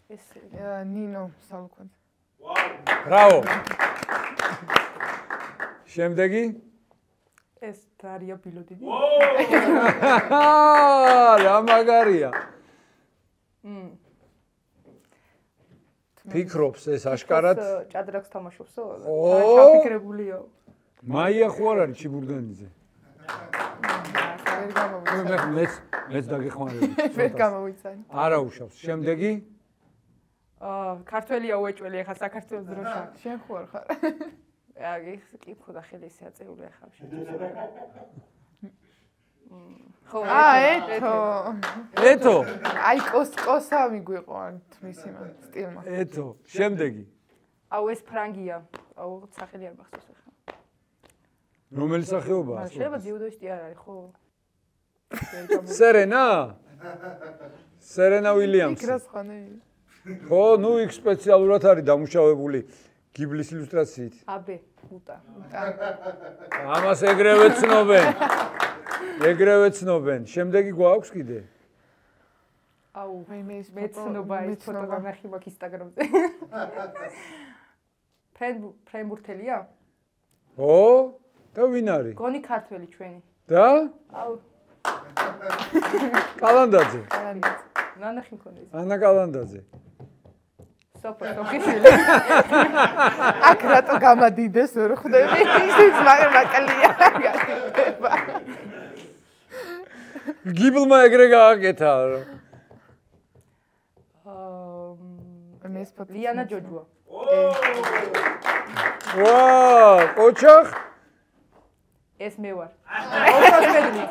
ეს ნინო სალუქვანძე. ბრავო. შემდეგი? ეს დარია ბილოდიდი. რა მაგარია. ფიქრობს ეს აშკარად? ჭადრაკს თამაშობსო? ჩაფიქრებულიო. მაია ხო არ არის ჩიბურდანიძე? მეც დაგეხმარები. ვერ გამოვიცანი. არა უშავს. შემდეგი? ქართველია უეჭველი ახლა საქართველოს დროშა. შენ ხო არ ხარ? კი ხოდა ხელი ისე აწეული ახლა შეძლებო. ხო, ეთო. აი კოსკოსა მიგვიყო ან თმისი მან სტილმა. ეთო. შემდეგი? აუ ეს ფრანგია. აუ სახელი არ მახსოვს ახლა. რომელი სახეობაა? შეიძლება ძიუდოისტი არ არის, ხო? სერენა ვილიამსი. იქ რას ხანე? ხო, ნუ იქ სპეციალურად არის დამუშავებული გიბლის ილუსტრაციით. აბე, უტა. ამას ეგრევე ცნობენ. შემდეგი გვაქვს კიდე? აუ, მეცნობა ეს ფოტო განახი მაქვს ინსტაგრამზე. ფრენბურთელია? ო, და ვინ არის? გონი ქართველი ჩვენი. და? აუ. კალანდაძე. ნანახი მქონდა ის. ანა კალანდაძე. სოფოკლისი. აქ რატო გამადიდეს ვერ ხვდები? ისიც მაგალია. გიბლმა ეგრე გააკეთა. ლიანა ჯოჯუა. ვაა, ოჩახ? ეს მე ვარ. ოჩახ მედლი.